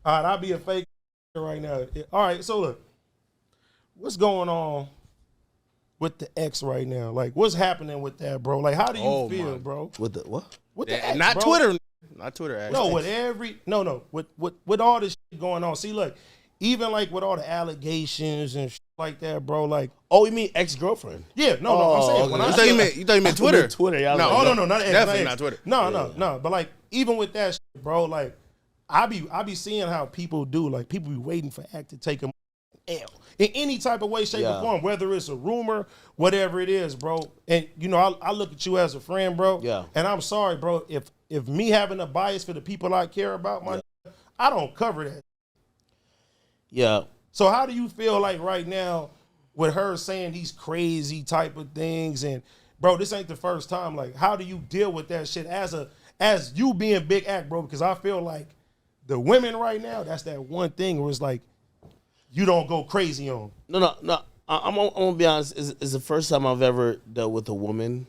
All right, I'll be a fake right now. All right, so look, what's going on with the ex right now? Like, what's happening with that, bro? Like, how do you feel, bro? With the what? With the ex, not bro? Twitter. Not Twitter. No, with all this shit going on. See, look, even like with all the allegations and shit like that, bro. Like, oh, you mean ex-girlfriend? Yeah, no, I'm saying. When you thought you meant Twitter? Twitter, no, not ex, definitely not not Twitter. No. But like, even with that shit, bro, like, I be seeing how people do. Like, people be waiting for act to take them L in any type of way, shape, or form, whether it's a rumor, whatever it is, bro. And you know, I look at you as a friend, bro. Yeah. And I'm sorry, bro, if me having a bias for the people I care about, I don't cover that. Yeah. So how do you feel like right now with her saying these crazy type of things? And bro, this ain't the first time. Like, how do you deal with that shit as you being Big Act, bro? Because I feel like the women right now, that's that one thing where it's like you don't go crazy on. No. I'm gonna be honest. It's the first time I've ever dealt with a woman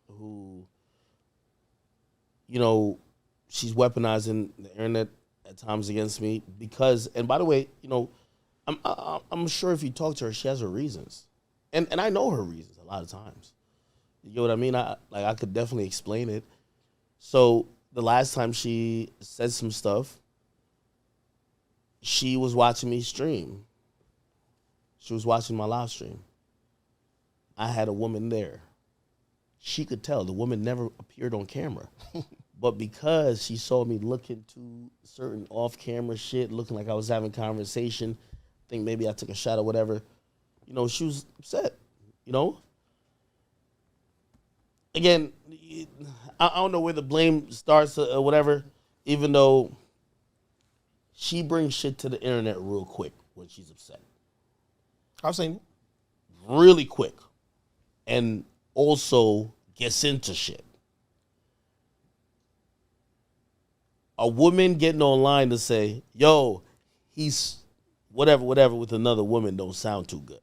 who, you know, she's weaponizing the internet at times against me because. And by the way, you know, I'm sure if you talk to her, she has her reasons, and I know her reasons a lot of times. You know what I mean? I could definitely explain it. So the last time she said some stuff, she was watching me stream. She was watching my live stream. I had a woman there. She could tell the woman never appeared on camera. But because she saw me look into certain off-camera shit, looking like I was having conversation, think maybe I took a shot or whatever, you know, she was upset, you know? Again, I don't know where the blame starts or whatever, even though she brings shit to the internet real quick when she's upset. I've seen it. Really quick. And also gets into shit. A woman getting online to say, yo, he's whatever with another woman don't sound too good.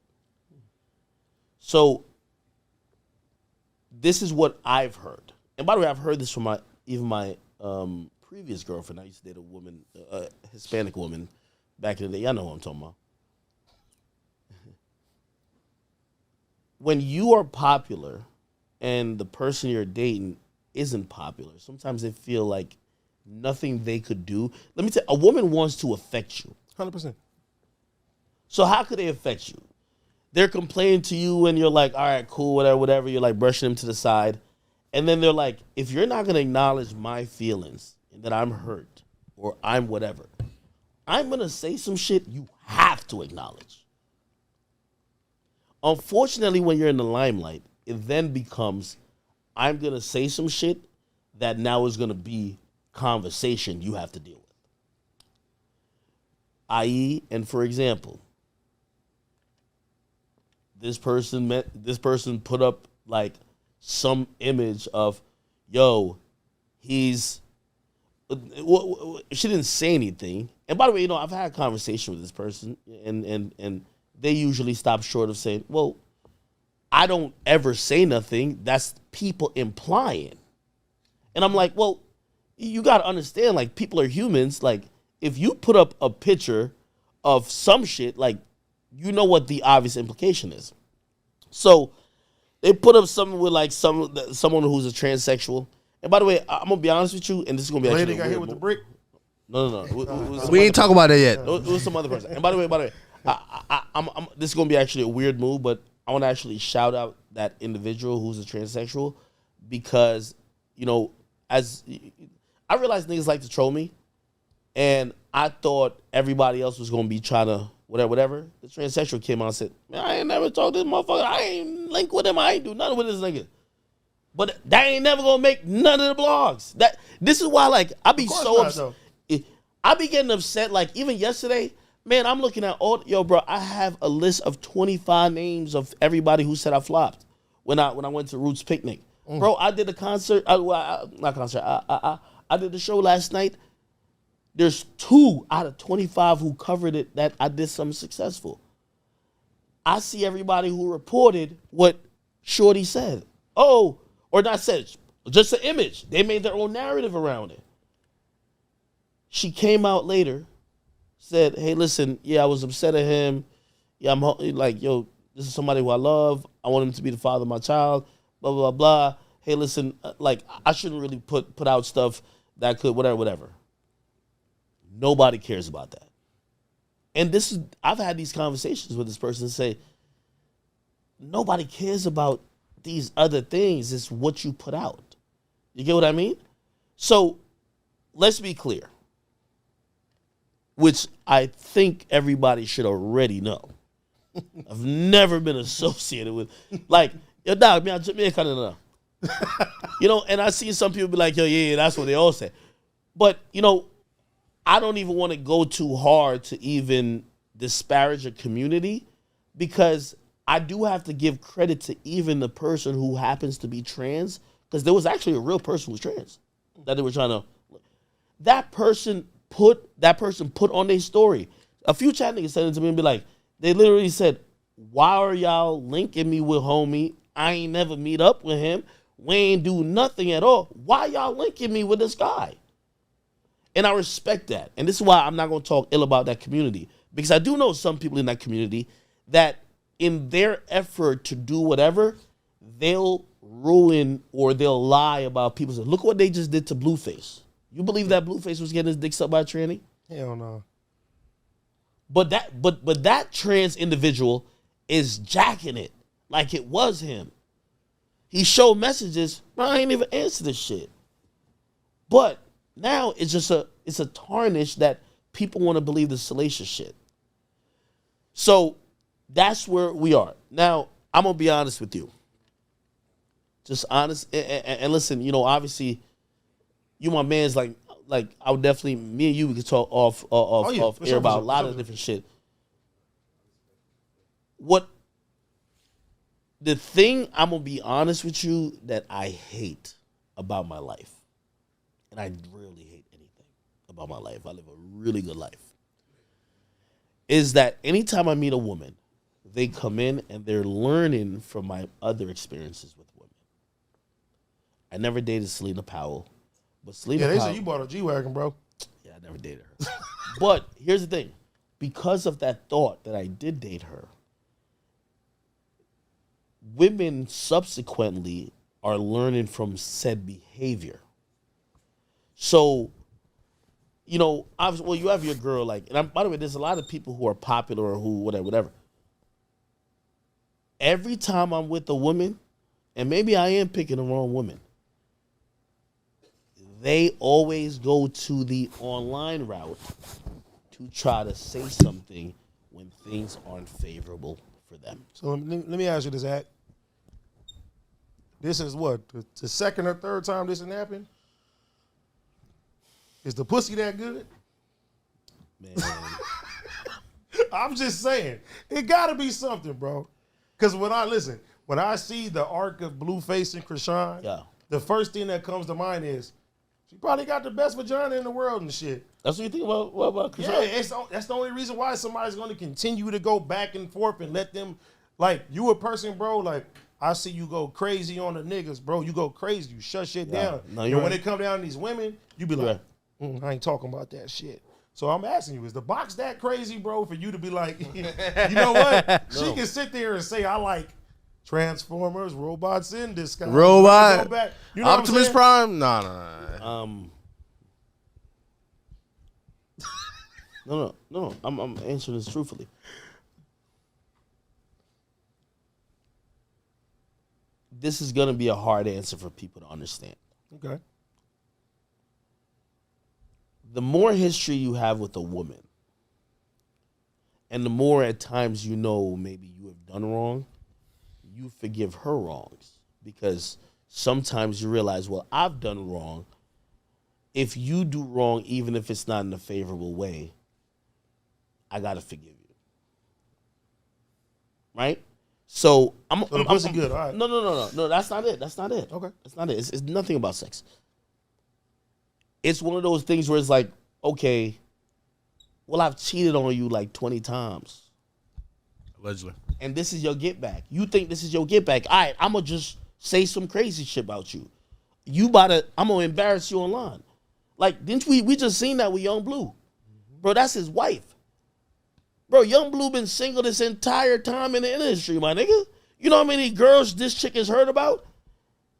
So this is what I've heard. And by the way, I've heard this from my previous girlfriend. I used to date a woman, a Hispanic woman back in the day. Y'all know who I'm talking about. When you are popular and the person you're dating isn't popular, sometimes they feel like nothing they could do. Let me tell you, a woman wants to affect you. 100%. So how could they affect you? They're complaining to you and you're like, all right, cool, whatever. You're like brushing them to the side. And then they're like, if you're not going to acknowledge my feelings and that I'm hurt or I'm whatever, I'm going to say some shit you have to acknowledge. Unfortunately, when you're in the limelight, it then becomes, I'm going to say some shit that now is going to be conversation you have to deal with. I.e., and for example, this person put up like some image of, yo, he's, she didn't say anything. And by the way, you know, I've had a conversation with this person and they usually stop short of saying, well, I don't ever say nothing. That's people implying. And I'm like, well, you got to understand, like, people are humans. Like, if you put up a picture of some shit, like, you know what the obvious implication is. So they put up something with, like, someone who's a transsexual. And by the way, I'm going to be honest with you, and this is going to be actually got hit with the brick? No. We ain't talking about that yet. It was some other person. And by the way, this is going to be actually a weird move, but I want to actually shout out that individual who's a transsexual because, you know, as I realized niggas like to troll me, and I thought everybody else was going to be trying to whatever. The transsexual came out and said, man, I ain't never talked to this motherfucker. I ain't link with him. I ain't do nothing with this nigga. But that ain't never going to make none of the blogs. This is why, like, I be so upset. I be getting upset, like, even yesterday, man, I'm looking at yo, bro, I have a list of 25 names of everybody who said I flopped when I went to Roots Picnic. Bro, I did a concert, I did the show last night. There's 2 out of 25 who covered it that I did something successful. I see everybody who reported what Shorty said. Oh, or not said, just an image. They made their own narrative around it. She came out later said, hey, listen, yeah, I was upset at him. Yeah, I'm like, yo, this is somebody who I love. I want him to be the father of my child, blah, blah, blah. Hey, listen, like, I shouldn't really put out stuff that could, whatever. Nobody cares about that. And I've had these conversations with this person and say, nobody cares about these other things. It's what you put out. You get what I mean? So let's be clear, which I think everybody should already know. I've never been associated with, like, yo, dog, me kind of know. And I see some people be like, yo, yeah, that's what they all say. But, I don't even want to go too hard to even disparage a community, because I do have to give credit to even the person who happens to be trans, because there was actually a real person who was trans that they were trying to. That person put on their story. A few chat niggas said it to me and be like, they literally said, why are y'all linking me with homie? I ain't never meet up with him. We ain't do nothing at all. Why y'all linking me with this guy? And I respect that. And this is why I'm not going to talk ill about that community, because I do know some people in that community that in their effort to do whatever, they'll ruin or they'll lie about people. So look what they just did to Blueface. You believe that Blueface was getting his dick sucked by a tranny? Hell no. But that trans individual is jacking it like it was him. He showed messages, but I ain't even answer this shit. But now it's just a tarnish that people want to believe the salacious shit. So that's where we are. Now, I'm going to be honest with you. Just honest. And listen, obviously, you my man's like I would definitely, me and you, we could talk off air about a lot of different shit. The thing, I'm going to be honest with you, that I hate about my life, and I really hate anything about my life, I live a really good life, is that anytime I meet a woman, they come in and they're learning from my other experiences with women. I never dated Selena Powell, but Selena Powell... Yeah, they said you bought a G-Wagon, bro. Yeah, I never dated her. But here's the thing. Because of that thought that I did date her, women subsequently are learning from said behavior. So, obviously, well, you have your girl, like, and by the way, there's a lot of people who are popular or who, whatever. Every time I'm with a woman, and maybe I am picking the wrong woman, they always go to the online route to try to say something when things aren't favorable for them. So let me ask you this, Zach. This is what, the second or third time this has happened? Is the pussy that good? Man. I'm just saying, it gotta be something, bro. Because when I see the arc of Blueface and Krishan, Yeah. the first thing that comes to mind is, she probably got the best vagina in the world and shit. That's what you think about Krishan? Yeah, that's the only reason why somebody's going to continue to go back and forth and let them, like, you a person, bro, like, I see you go crazy on the niggas, bro. You go crazy. You shut shit down. No, And you're when right. it come down to these women, you be like, I ain't talking about that shit. So I'm asking you, is the box that crazy, bro, for you to be like, you know what? No. She can sit there and say, I like Transformers, robots in this guy. Robot. Go back. You know what I'm Optimus saying? Prime? No. No. I'm answering this truthfully. This is gonna be a hard answer for people to understand. Okay. The more history you have with a woman, and the more at times maybe you have done wrong, you forgive her wrongs, because sometimes you realize, well, I've done wrong. If you do wrong, even if it's not in a favorable way, I gotta forgive you, right? So I'm pussy good. All right. No. That's not it. That's not it. Okay. That's not it. It's nothing about sex. It's one of those things where it's like, okay, well, I've cheated on you like 20 times. Allegedly. And this is your get back. You think this is your get back. All right, I'm going to just say some crazy shit about you. I'm going to embarrass you online. Like, didn't we just seen that with Young Blue? Bro, that's his wife. Bro, Young Blue been single this entire time in the industry, my nigga. You know how many girls this chick has heard about?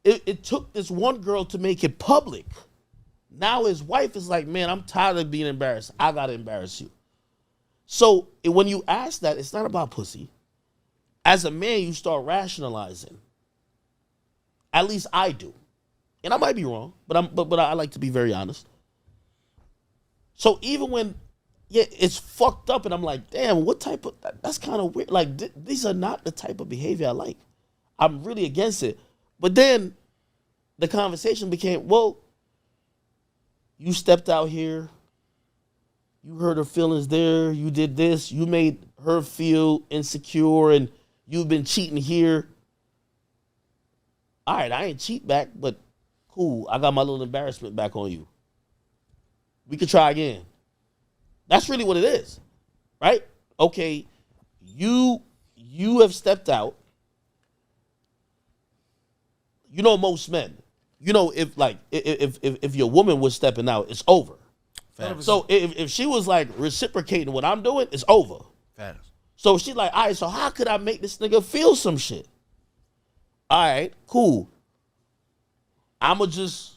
It took this one girl to make it public. Now his wife is like, man, I'm tired of being embarrassed. I gotta embarrass you. So when you ask that, it's not about pussy. As a man, you start rationalizing. At least I do. And I might be wrong, but I like to be very honest. So even when, it's fucked up and I'm like, damn, what type of, that's kind of weird. Like, these are not the type of behavior I like. I'm really against it. But then the conversation became, well, you stepped out here. You hurt her feelings there. You did this. You made her feel insecure and you've been cheating here. All right, I ain't cheat back, but cool. I got my little embarrassment back on you. We could try again. That's really what it is, right? Okay, you have stepped out. You know, most men, you know, if your woman was stepping out, it's over. Facts. So if she was like reciprocating what I'm doing, it's over. Facts. So she's like, all right, so how could I make this nigga feel some shit? All right, cool. I'ma just,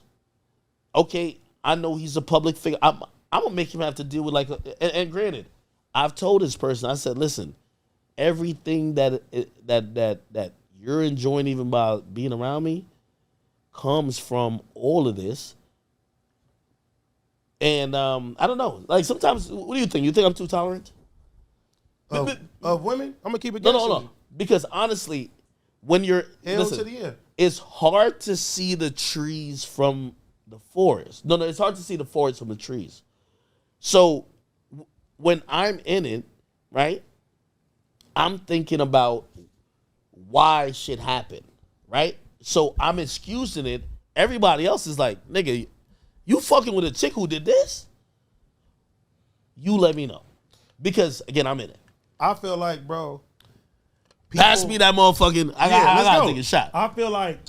okay, I know he's a public figure. I'm gonna make him have to deal with like, and granted, I've told this person, I said, listen, everything that you're enjoying even by being around me comes from all of this. And I don't know. Like sometimes, what do you think? You think I'm too tolerant? Of women? I'm gonna keep it No. Because honestly, when you're Hell to the end. it's hard to see the trees from the forest. No, it's hard to see the forest from the trees. So when I'm in it, right, I'm thinking about why shit happened, right? So I'm excusing it. Everybody else is like, nigga, you fucking with a chick who did this? You let me know. Because, again, I'm in it. I feel like, bro. Pass me that motherfucking, I gotta take a shot. I feel like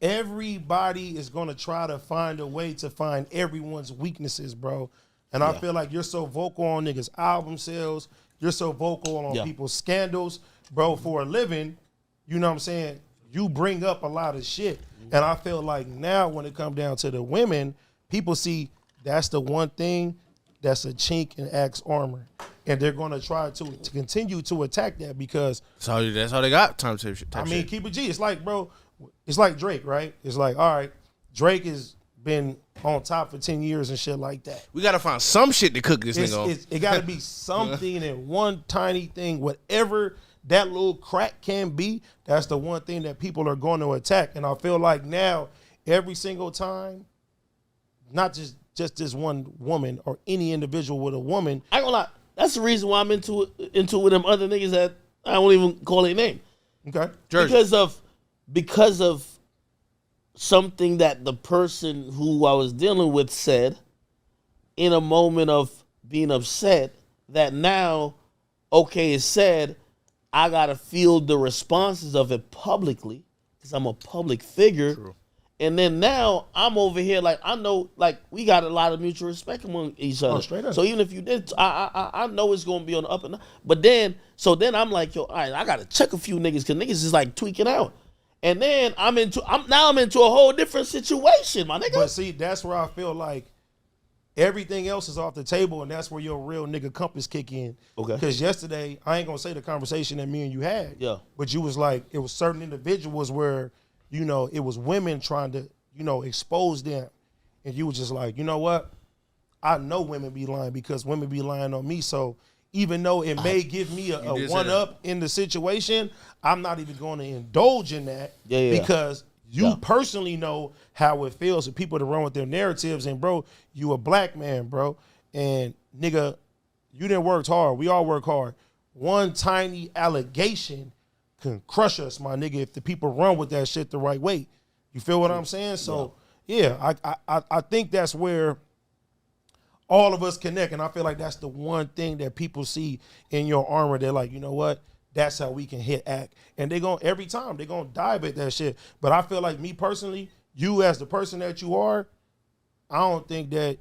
everybody is going to try to find a way to find everyone's weaknesses, bro. And I feel like you're so vocal on niggas' album sales. You're so vocal on people's scandals. Bro, for a living, you know what I'm saying? You bring up a lot of shit. And I feel like now when it comes down to the women, people see that's the one thing that's a chink in Axe armor. And they're going to try to continue to attack that because... That's how they got time type shit. I mean, keep it G. It's like, bro, it's like Drake, right? It's like, all right, Drake has been on top for 10 years and shit like that. We got to find some shit to cook this nigga on. It got to be something and one tiny thing, whatever that little crack can be, that's the one thing that people are going to attack. And I feel like now, every single time, not just this one woman or any individual with a woman. I ain't gonna lie. That's the reason why I'm into it with them other niggas that I won't even call their name. Okay. Jersey. Because of something that the person who I was dealing with said in a moment of being upset that now, okay, it's said, I gotta feel the responses of it publicly because I'm a public figure. True. And then now I'm over here like I know like we got a lot of mutual respect among each other. Straight up. So even if you did, I know it's gonna be on the up and down. But then I'm like, yo, all right, I gotta check a few niggas because niggas is like tweaking out. And then I'm into a whole different situation, my nigga. But see, that's where I feel like everything else is off the table, and that's where your real nigga compass kick in. Okay. Because yesterday, I ain't gonna say the conversation that me and you had. Yeah. But you was like, it was certain individuals where, you know, it was women trying to, you know, expose them. And you was just like, you know what? I know women be lying because women be lying on me. So even though it may give me a one-up in the situation, I'm not even going to indulge in that because you personally know how it feels for people to run with their narratives. And, bro, you a black man, bro. And, nigga, you didn't work hard. We all work hard. One tiny allegation can crush us, my nigga, if the people run with that shit the right way. You feel what I'm saying? So, I think that's where all of us connect, and I feel like that's the one thing that people see in your armor. They're like, you know what? That's how we can hit Act. And they're going every time, they're going to dive at that shit. But I feel like me personally, you as the person that you are, I don't think that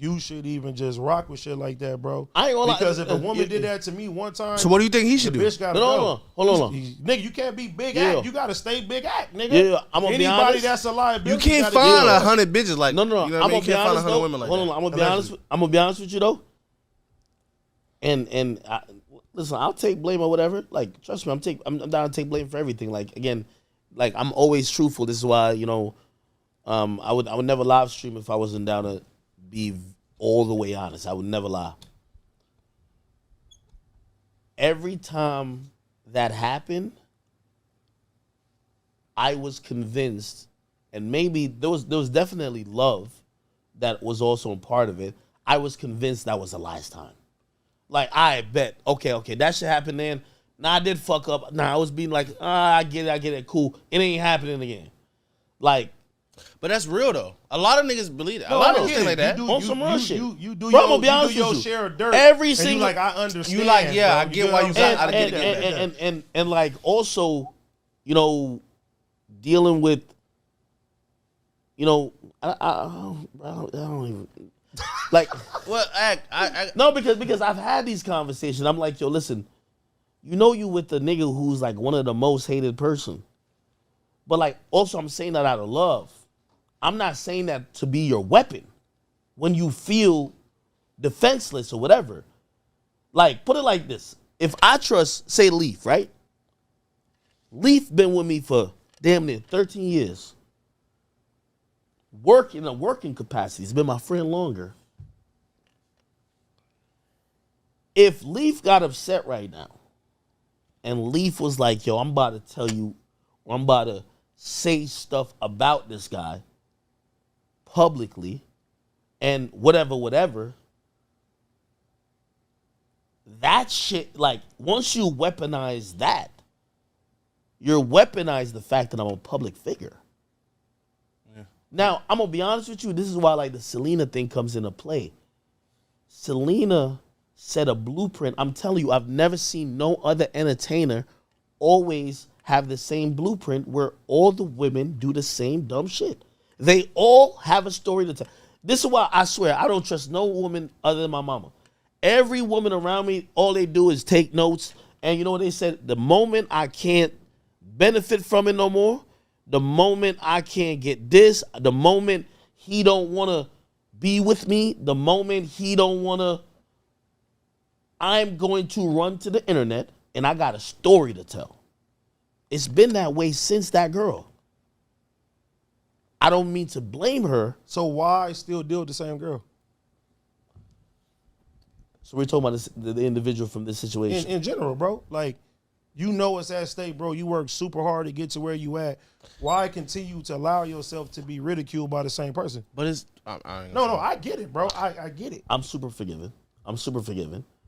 you should even just rock with shit like that, bro. I ain't gonna because lie. if a woman did that to me one time, So what do you think he the should do? bitch gotta No, go. hold on. Nigga, you can't be big Yeah. act. You gotta stay big act, nigga. Yeah, I'm gonna be Anybody honest. that's a liability, You can't gotta find deal with 100 bitches like No. You know what I'm I mean? gonna You be can't find honest 100 though. women like Hold on, that. I'm gonna be honest with you though. And listen, I'll take blame or whatever. Like, trust me, I'm down to take blame for everything. Like, again, like I'm always truthful. This is why, you know, I would never live stream if I wasn't down to be all the way honest. I would never lie. Every time that happened, I was convinced, and maybe there was definitely love that was also a part of it. I was convinced that was the last time. Like, I bet, okay, that shit happened then. Nah, I did fuck up. Nah, I was being like, I get it, cool. It ain't happening again. Like, But that's real though. A lot of niggas believe that. No, A lot I of niggas get think it. like that. You do, On some real shit. You do Bro, I'm gonna be your honest with you. share of dirt. Every and single- you like, I understand. You like, yeah, bro. I You get know why what you I'm got- saying? I get it. and like also, you know, dealing with, you know, I don't even like. Well, I No, because I've had these conversations. I'm like, yo, listen, you know, you with the nigga who's like one of the most hated person, but like also I'm saying that out of love. I'm not saying that to be your weapon when you feel defenseless or whatever. Like, put it like this. If I trust, say, Leaf, right? Leaf been with me for damn near 13 years. Work in a working capacity. He's been my friend longer. If Leaf got upset right now, and Leaf was like, yo, I'm about to tell you, or I'm about to say stuff about this guy publicly, and whatever, that shit, like, once you weaponize that, you're weaponized the fact that I'm a public figure. Yeah. Now, I'm going to be honest with you, this is why, like, the Selena thing comes into play. Selena set a blueprint. I'm telling you, I've never seen no other entertainer always have the same blueprint where all the women do the same dumb shit. They all have a story to tell. This is why I swear I don't trust no woman other than my mama. Every woman around me, all they do is take notes. And you know what they said? The moment I can't benefit from it no more, the moment I can't get this, the moment he don't want to be with me, the moment he don't want to, I'm going to run to the internet and I got a story to tell. It's been that way since that girl. I don't mean to blame her. So why still deal with the same girl? So we're talking about this, the individual from this situation. In general, bro. Like, you know it's at stake, bro. You work super hard to get to where you at. Why continue to allow yourself to be ridiculed by the same person? But it's I get it, bro. I get it. I'm super forgiving.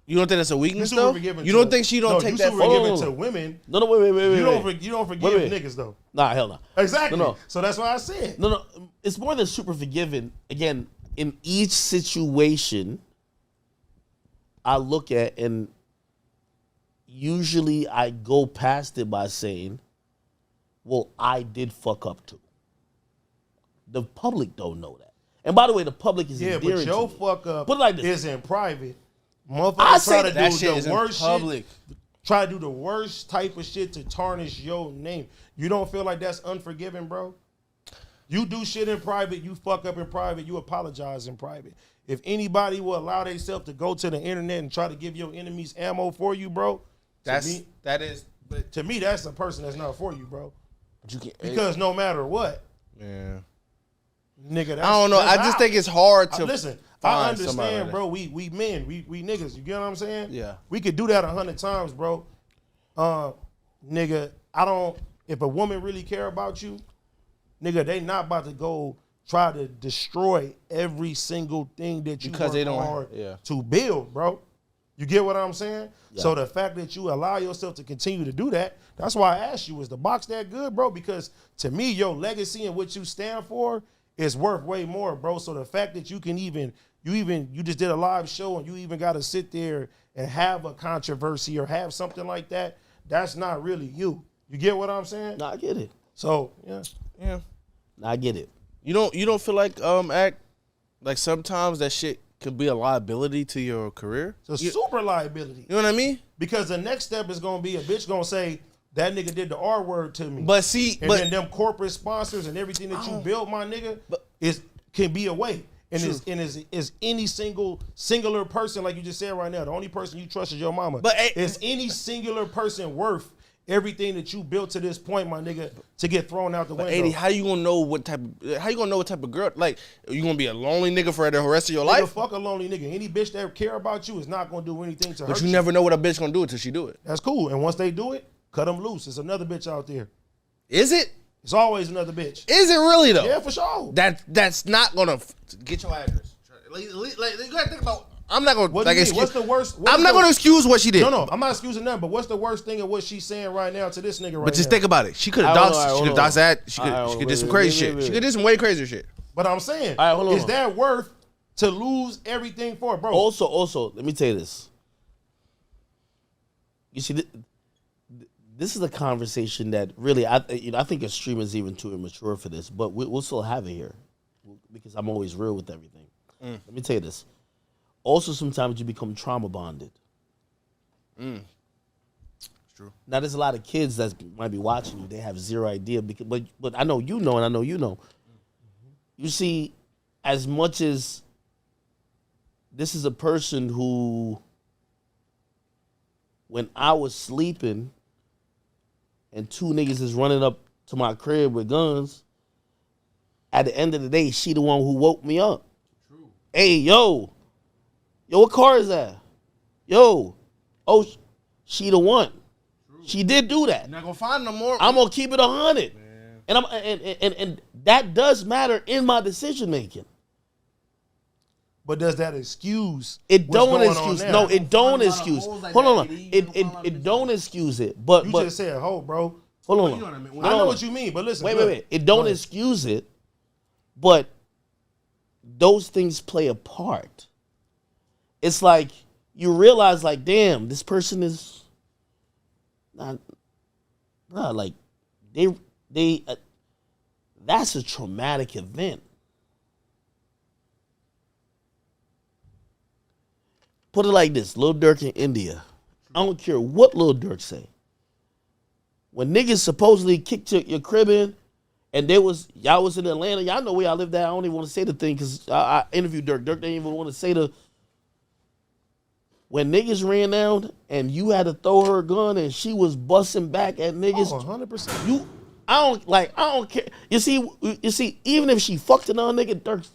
You don't think that's a weakness super though? forgiving You to- don't think she don't take you that? super forgiving to women. No, wait. You don't forgive Wait. niggas though. Nah, hell no. Exactly. No. So that's why I said. No. It's more than super forgiving. Again, in each situation, I look at, and usually I go past it by saying, well, I did fuck up too. The public don't know that. And by the way, the public is Yeah, endearing but your to me. fuck up Put it like this. is in private. Motherfuckers I say try to that do shit is the in worst public. shit. Try to do the worst type of shit to tarnish your name. You don't feel like that's unforgiving, bro? You do shit in private, you fuck up in private, you apologize in private. If anybody will allow themselves to go to the internet and try to give your enemies ammo for you, bro, to me, that's a person that's not for you, bro. Because no matter what, Yeah. nigga, that's, I don't know. I just think it's hard to listen. find I somebody understand, like bro. We men, we niggas. You get what I'm saying? Yeah. We could do that 100 times, bro. Nigga, I don't. If a woman really care about you, nigga, they not about to go try to destroy every single thing that you Because work they don't- hard yeah. to build, bro. You get what I'm saying? Yeah. So the fact that you allow yourself to continue to do that, that's why I asked you, is the box that good, bro? Because to me, your legacy and what you stand for is worth way more, bro. So the fact that you can you just did a live show and you even got to sit there and have a controversy or have something like that, that's not really you. You get what I'm saying? Nah, I get it. So, yeah. Yeah. Nah, I get it. You don't feel like act like sometimes that shit could be a liability to your career. It's a super liability. You know what I mean? Because the next step is gonna be a bitch gonna say that nigga did the R word to me. But see, and then them corporate sponsors and everything that you built, my nigga, can be away. And is any singular person, like you just said right now, the only person you trust is your mama. But is any singular person worth everything that you built to this point, my nigga, to get thrown out the window? 80, how you gonna know what type of girl? Like, you gonna be a lonely nigga for the rest of your life? Fuck a lonely nigga. Any bitch that care about you is not gonna do anything to her. But you never know what a bitch gonna do until she do it. That's cool. And once they do it, cut them loose. There's another bitch out there. Is it? It's always another bitch. Is it really though? Yeah, for sure. That's not gonna get your address. Like, you gotta think about. I'm not gonna. What do you mean? What's the worst? I'm not gonna excuse what she did. No, I'm not excusing nothing. But what's the worst thing of what she's saying right now to this nigga right now? But just think about it. She could have doxed. She could have doxed that. She could do some crazy shit. She could do some way crazier shit. But I'm saying, is that worth to lose everything for, bro? Also, let me tell you this. You see, this is a conversation that really, I think a stream is even too immature for this, but we'll still have it here because I'm always real with everything. Let me tell you this. Also, sometimes you become trauma bonded. It's true. Now, there's a lot of kids that might be watching you. They have zero idea, but I know you know, and I know you know. You see, as much as this is a person who, when I was sleeping and two niggas is running up to my crib with guns, at the end of the day, she the one who woke me up. True. Hey, yo, what car is that? Yo, oh, she the one. True. She did do that. You're not gonna find no more. I'm gonna keep it 100, and that does matter in my decision making. But does that excuse? It don't excuse. No, it don't excuse. Hold on. It don't excuse it. But you just said hoe, bro. Hold on. You know what I mean? I know what you mean, but listen. Wait. It don't excuse it, but those things play a part. It's like you realize, like, damn, this person is not, bro. Like, they. That's a traumatic event. Put it like this, Lil Durk in India. I don't care what Lil Durk say. When niggas supposedly kicked your crib in, and y'all was in Atlanta, y'all know where y'all lived at. I don't even want to say the thing because I interviewed Durk. Durk didn't even want to say when niggas ran down and you had to throw her a gun and she was busting back at niggas. 100%. I don't care. You see, even if she fucked another nigga, Durk,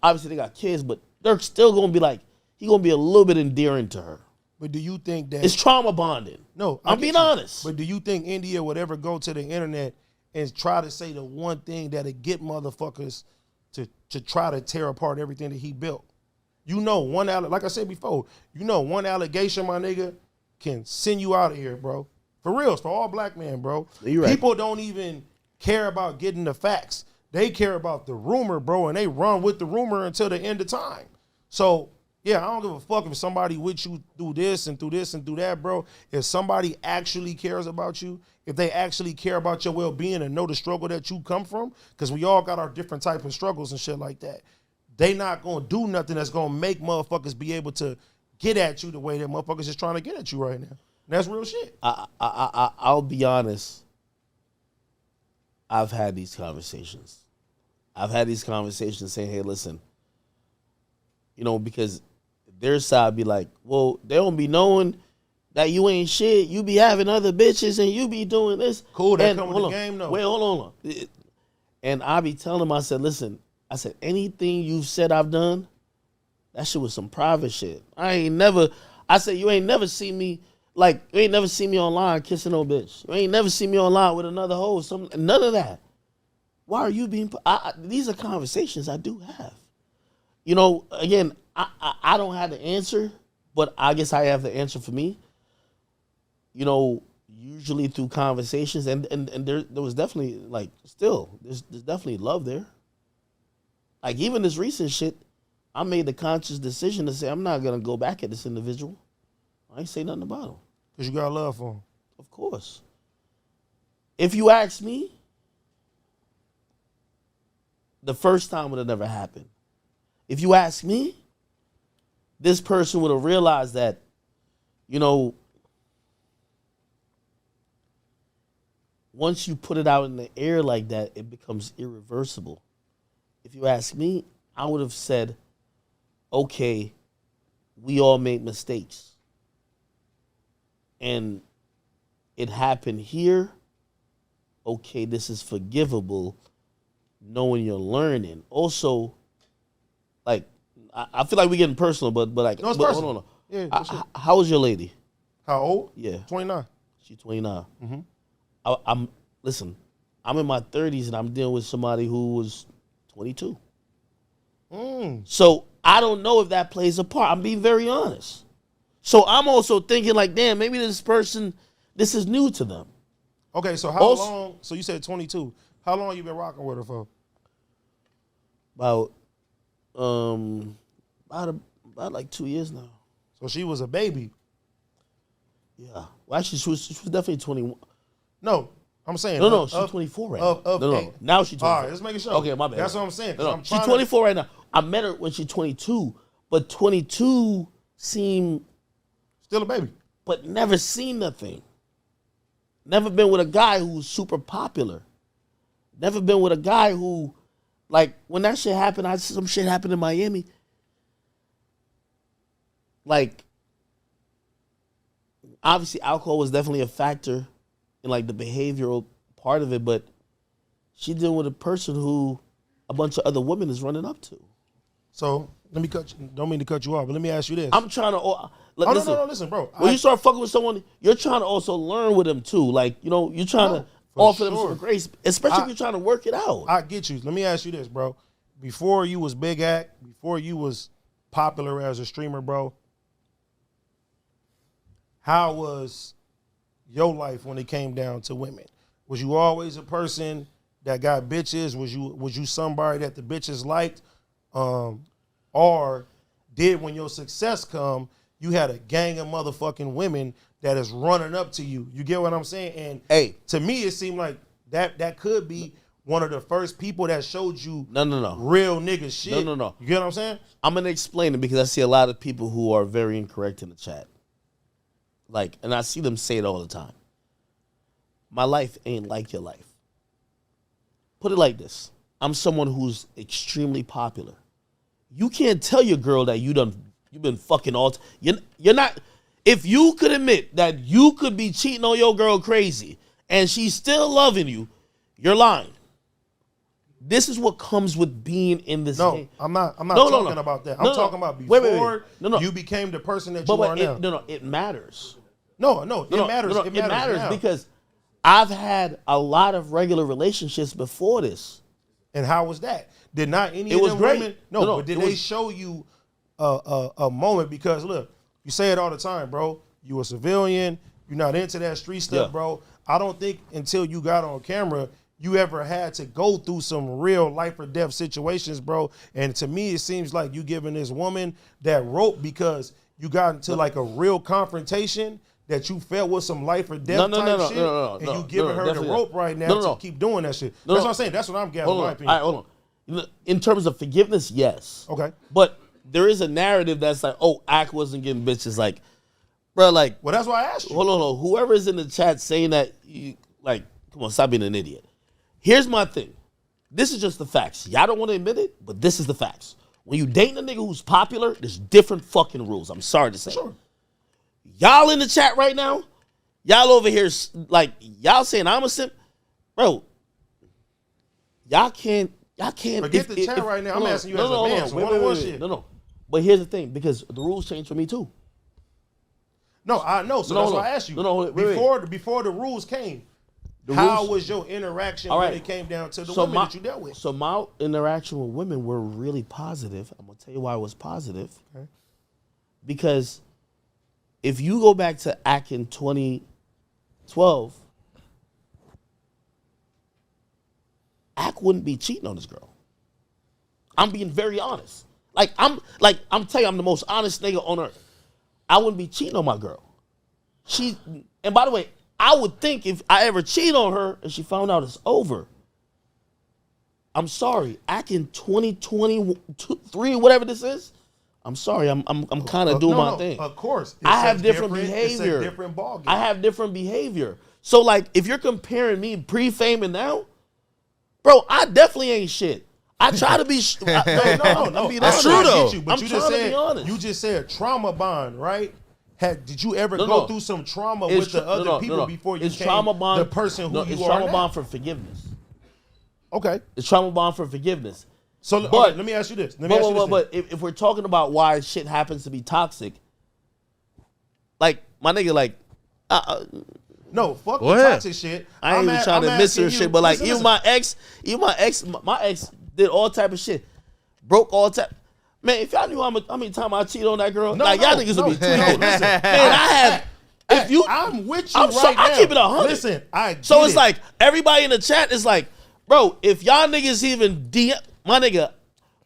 obviously they got kids, but Durk's still gonna be like, he gonna be a little bit endearing to her. But do you think that it's trauma bonding? No, I'm being honest. But do you think India would ever go to the internet and try to say the one thing that'll get motherfuckers to try to tear apart everything that he built? You know, like I said before, one allegation, my nigga, can send you out of here, bro. For real, it's for all black men, bro. You're right. People don't even care about getting the facts. They care about the rumor, bro, and they run with the rumor until the end of time. So, yeah, I don't give a fuck if somebody with you through this and through this and through that, bro. If somebody actually cares about you, if they actually care about your well-being and know the struggle that you come from, because we all got our different type of struggles and shit like that, they not going to do nothing that's going to make motherfuckers be able to get at you the way that motherfuckers is trying to get at you right now. And that's real shit. I'll be honest. I've had these conversations. Saying, hey, listen, because their side be like, well, they don't be knowing that you ain't shit. You be having other bitches and you be doing this. Cool, that come with the game, though. Wait, hold on. And I be telling them, I said, listen, anything you've said I've done, that shit was some private shit. I said, you ain't never seen me, you ain't never seen me online kissing no bitch. You ain't never seen me online with another hoe. None of that. Why are you being, these are conversations I do have. Again, I don't have the answer, but I guess I have the answer for me. Usually through conversations, and there was definitely, there's definitely love there. Like, even this recent shit, I made the conscious decision to say, I'm not going to go back at this individual. I ain't say nothing about him. Because you got love for him. Of course. If you ask me, the first time would have never happened. If you ask me, this person would have realized that, you know, once you put it out in the air like that, it becomes irreversible. If you ask me, I would have said, okay, we all make mistakes. And it happened here. Okay, this is forgivable, knowing you're learning. Also, like, I feel like we're getting personal, but like, No, it's but, personal. hold on. Yeah, How is your lady? How old? Yeah. 29. She's 29. Mm-hmm. Listen, I'm in my 30s and I'm dealing with somebody who was 22. So I don't know if that plays a part. I'm being very honest. So I'm also thinking like, damn, maybe this person, this is new to them. Okay, so how long? So you said 22. How long you been rocking with her for? About like 2 years now. So she was a baby. Yeah. Well, actually, she was definitely 21. No, I'm saying. No, she's 24 right now. No. Now she's 24. All right, let's make it sure. Okay, my bad. That's what I'm saying. No. She's 24 right now. I met her when she's 22, but 22 seemed... Still a baby. But never seen nothing. Never been with a guy who's super popular. Never been with a guy who, like, when that shit happened, some shit happened in Miami. Like, obviously alcohol was definitely a factor in, like, the behavioral part of it, but she dealing with a person who a bunch of other women is running up to. So, let me don't mean to cut you off, but let me ask you this. I'm trying to... listen, bro. When you start fucking with someone, you're trying to also learn with them too. Like, you know, you're trying to offer them some grace, especially if you're trying to work it out. I get you. Let me ask you this, bro. Before you was big act, before you was popular as a streamer, bro, how was your life when it came down to women? Was you always a person that got bitches? Was you somebody that the bitches liked? Or did when your success come, you had a gang of motherfucking women that is running up to you? You get what I'm saying? And hey, to me, it seemed like that could be one of the first people that showed you no real nigga shit. No. You get what I'm saying? I'm gonna explain it because I see a lot of people who are very incorrect in the chat. Like, and I see them say it all the time. My life ain't like your life. Put it like this. I'm someone who's extremely popular. You can't tell your girl that you've been fucking all. You're not. If you could admit that you could be cheating on your girl crazy and she's still loving you, you're lying. This is what comes with being in this game. I'm not talking about that. I'm talking about before you became the person that you are now. No, it matters. It matters. It matters now. Because I've had a lot of regular relationships before this. And how was that? Did not any it of was them great. women? No, but did they show you a moment? Because look, you say it all the time, bro. You a civilian. You're not into that street stuff, bro. I don't think until you got on camera, you ever had to go through some real life or death situations, bro. And to me, it seems like you giving this woman that rope because you got into like a real confrontation that you felt was some life or death type shit. And you giving her the rope right now to keep doing that shit. That's what I'm saying. That's what I'm gathering, in my opinion. All right, hold on. In terms of forgiveness, yes. Okay. But there is a narrative that's like, oh, Ak wasn't getting bitches. Like, bro, like. Well, that's why I asked you. Hold on. Whoever is in the chat saying that, come on, stop being an idiot. Here's my thing. This is just the facts. Y'all don't want to admit it, but this is the facts. When you dating a nigga who's popular, there's different fucking rules. I'm sorry to say. Sure. Y'all in the chat right now, y'all over here, like, y'all saying I'm a simp. Bro, y'all can't. Forget the chat right now. I'm asking you as a man. So one shit. No. But here's the thing, because the rules changed for me too. No, I know. So that's why I asked you. Before the rules came, how was your interaction when it came down to the women that you dealt with? So my interaction with women were really positive. I'm going to tell you why it was positive. Okay. Because if you go back to Ak in 2012, Ak wouldn't be cheating on this girl. I'm being very honest. I'm telling you, I'm the most honest nigga on earth. I wouldn't be cheating on my girl. And by the way, I would think if I ever cheat on her and she found out it's over, I'm sorry, Ak in 2023, whatever this is, I'm sorry, I'm kind of doing my thing. Of course, I have different behavior. It's a different ball game. I have different behavior. So like, if you're comparing me pre-fame and now, bro, I definitely ain't shit. I try to be. No, That's true though. But I'm you trying just to said be honest. you just said trauma bond, right? Did you ever No, go no. through some trauma It's with the other people before you it's came trauma bond, the person who it's you trauma are bond now? for forgiveness. Okay. It's trauma bond for forgiveness. So But- okay, let me ask you this. But if we're talking about why shit happens to be toxic, like my nigga, like no, fuck Go the ahead. toxic shit. I ain't even trying to miss her shit, but like listen. my ex did all type of shit, broke all type. Man, if y'all knew how many times I cheated on that girl, No, like no, y'all niggas would be tweaking. no, listen. Man, I have. If you, I'm with you I'm right so, now. I keep it 100. Listen, I So get it's it. like everybody in the chat is like, bro, if y'all niggas even DM my nigga,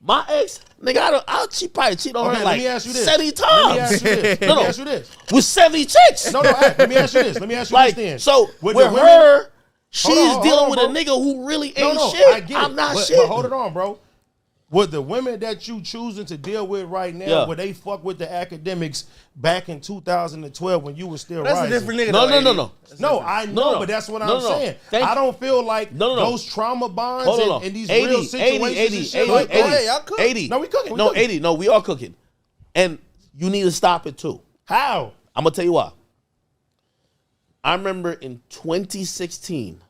my ex, nigga, she probably cheat on Okay, her let like me ask you this. 70 Let me times. ask you this. No, Let me no. ask you this. With 70 chicks. No, let me ask you this. Let me ask you Like, this then. so With with the women- her, she's hold dealing on, with bro. a nigga who really ain't No, shit. I get I'm it. not but, shit. But hold it on, bro. With the women that you choosing to deal with right now, Yeah. where they fuck with the academics back in 2012 when you were still That's rising. a different nigga. No, though, no, AD. no. No, I know, no. but that's what No, I'm no. saying. Thank I you. don't feel like No, no, no. those trauma bonds Hold on. and these real situations and shit like Go ahead, that. y'all cook. 80. No, we cooking. No, 80. No, we are cooking. And you need to stop it too. How? I'm going to tell you why. I remember in 2016,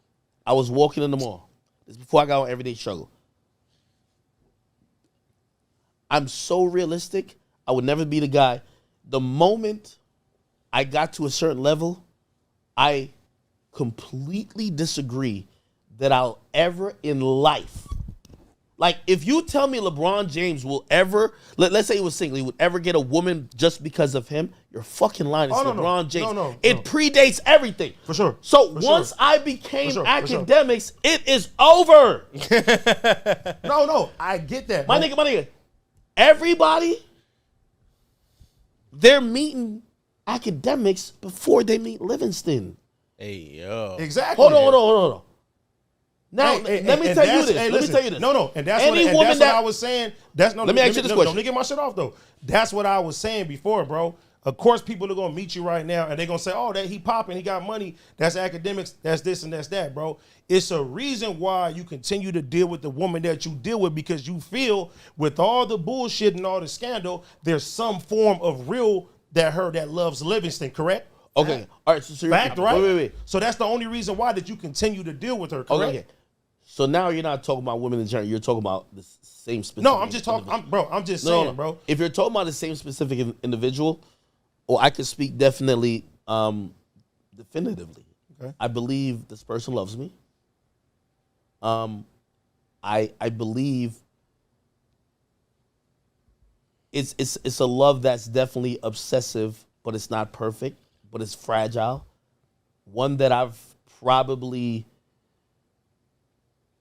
I was walking in the mall. This is before I got on Everyday Struggle. I'm so realistic. I would never be the guy. The moment I got to a certain level, I completely disagree that I'll ever in life. Like, if you tell me LeBron James will ever, let's say he was single, he would ever get a woman just because of him, you're fucking lying. It's Oh, no, LeBron no. James. No. It predates everything. For sure. So For once sure. I became For sure. academics, it is over. No, I get that. My nigga. Everybody, they're meeting academics before they meet Livingston. Hey, yo. Exactly. Hold on. Now, Hey, let me and tell you that's- this. hey, Let me listen. tell you this. No, and that's, Any what, and woman that's that what I was saying. That's no. Let me ask you this question. Let me get my shit off though. That's what I was saying before, bro. Of course, people are gonna meet you right now, and they're gonna say, "Oh, that he popping, he got money. That's academics. That's this and that's that, bro." It's a reason why you continue to deal with the woman that you deal with because you feel with all the bullshit and all the scandal, there's some form of real that loves Livingston. Correct? Okay. All right. So Fact, right? Wait. So that's the only reason why that you continue to deal with her. Correct? Okay. So now you're not talking about women in general. You're talking about the same specific. No, I'm just talking, I'm just saying, No. bro. If you're talking about the same specific individual, or I can speak definitively. Okay. I believe this person loves me. I believe it's a love that's definitely obsessive, but it's not perfect, but it's fragile. One that I've probably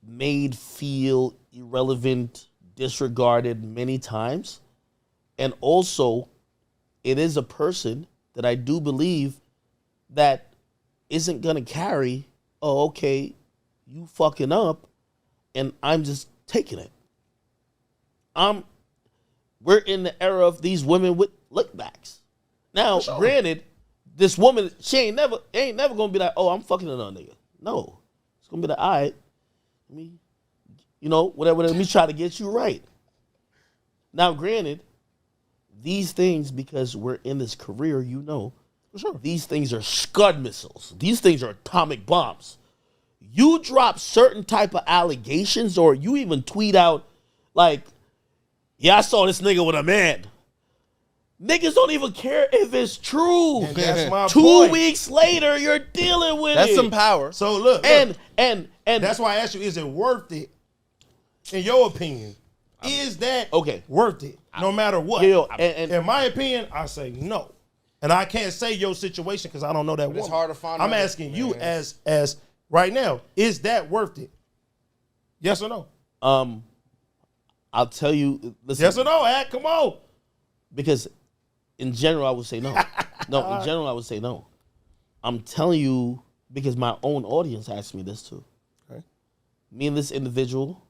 made feel irrelevant, disregarded many times. And also, it is a person that I do believe that isn't gonna carry, oh, okay, you fucking up, and I'm just taking it. We're in the era of these women with lookbacks. Now, sure. granted, this woman, she ain't never gonna be like, oh, I'm fucking another nigga. No. It's gonna be like, all right, whatever, let me try to get you right. Now, granted, these things, because we're in this career, For sure. these things are Scud missiles. These things are atomic bombs. You drop certain type of allegations, or you even tweet out like, yeah, I saw this nigga with a man. Niggas don't even care if it's true. And that's my 2 point. weeks later, you're dealing with That's it. some power. So look, And that's why I asked you, is it worth it? In your opinion, is that Okay. worth it? No matter what. Yeah, and- in my opinion, I say no. And I can't say your situation because I don't know that woman. it's hard to find I'm out, asking you man. as right now, is that worth it? Yes or no? I'll tell you. Listen, Yes or no, Ad? Come on. because in general, I would say no. No, in general, I would say no. I'm telling you because my own audience asked me this too. Okay. Me and this individual,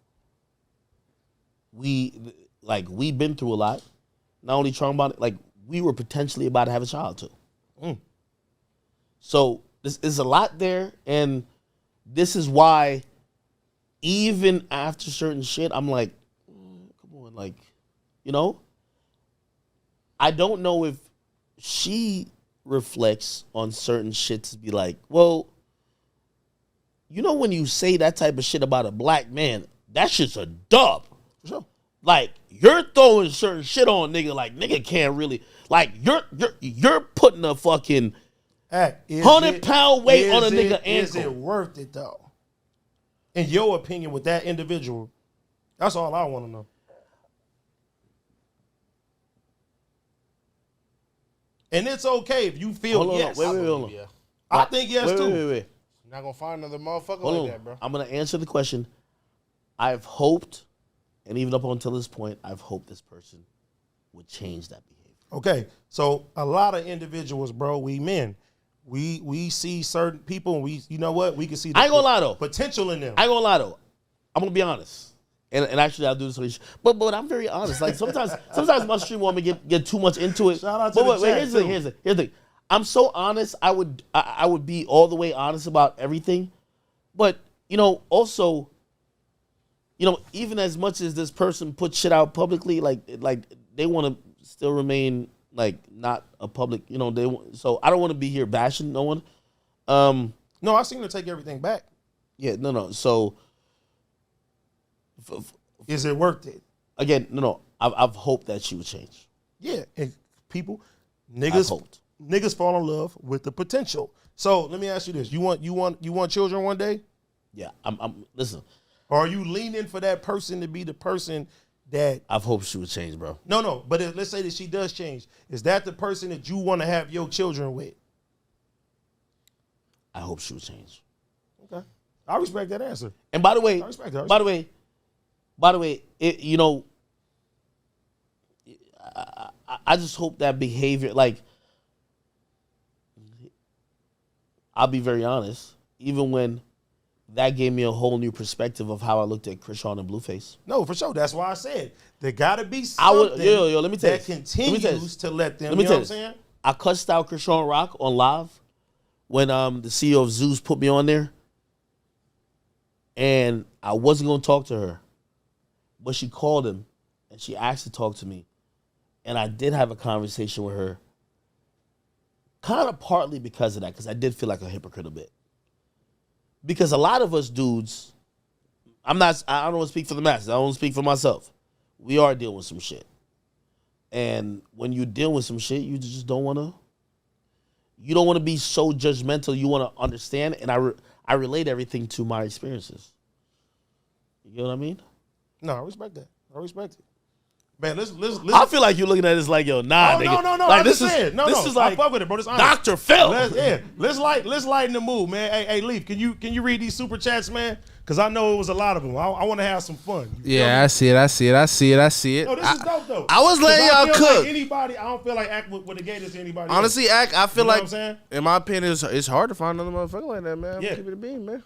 we've been through a lot. not only talking about it, like we were potentially about to have a child too. So this is a lot there, and this is why even after certain shit, I'm like, come on, like, you know, I don't know if she reflects on certain shit to be like, well, you know, when you say that type of shit about a black man, that shit's a dub. For sure. Like, you're throwing certain shit on nigga, like nigga can't really, like you're putting a fucking 100-pound weight on a nigga ankle. Is it worth it though? In your opinion, with that individual, that's all I want to know. And it's okay if you feel yes. Wait. I think yes too. Wait. You're not gonna find another motherfucker Hold like on. that, bro. I'm gonna answer the question. I've hoped, and even up until this point, I've hoped this person would change that behavior. Okay, so a lot of individuals, bro, we men, we see certain people, and we, you know what, we can see the I ain't gonna lie though. potential in them. I ain't gonna lie though. I'm gonna be honest. And actually I'll do this. But I'm very honest. Like sometimes my stream want me to get too much into it. Shout out to the chat, here's the thing. I'm so honest. I would be all the way honest about everything. But you know, also, you know, even as much as this person puts shit out publicly, like they want to still remain like not a public. You know, so I don't want to be here bashing no one. No, I seem to take everything back. Yeah, no. So. Is it worth it? Again, no. I've hoped that she would change. Yeah, and people, niggas fall in love with the potential. So let me ask you this: you want children one day? Yeah, I'm. Listen, or are you leaning for that person to be the person that? I've hoped she would change, bro. No. But let's say that she does change. Is that the person that you want to have your children with? I hope she would change. Okay, I respect that answer. And by the way, By the way, you know, I just hope that behavior, like, I'll be very honest, even when that gave me a whole new perspective of how I looked at Krishan and Blueface. No, for sure. That's why I said there got to be something let me tell you, that continues to let them, you know what I'm saying? I cussed out Krishan Rock on live when the CEO of Zeus put me on there, and I wasn't going to talk to her. But she called him, and she asked to talk to me. And I did have a conversation with her, kind of partly because of that, because I did feel like a hypocrite a bit. Because a lot of us dudes, I don't want to speak for the masses, I don't want to speak for myself. We are dealing with some shit. And when you deal with some shit, you just don't want to be so judgmental. You want to understand, and I relate everything to my experiences. You know what I mean? No, I respect that. I respect it. Man, listen. I feel like you're looking at this like, yo, nah, nigga. No. Like, this is like, I fuck with it, bro. This honest. Dr. Phil. Let's lighten the mood, man. Hey, Leaf, can you read these super chats, man? Because I know it was a lot of them. I want to have some fun. Yeah, I see it. No, this is dope though. I was letting y'all cook. Like I don't feel like act with the gators to anybody. Honestly, else. I feel You know like, what I'm saying? in my opinion, it's hard to find another motherfucker like that, man. Yeah. Keep it a bean, man.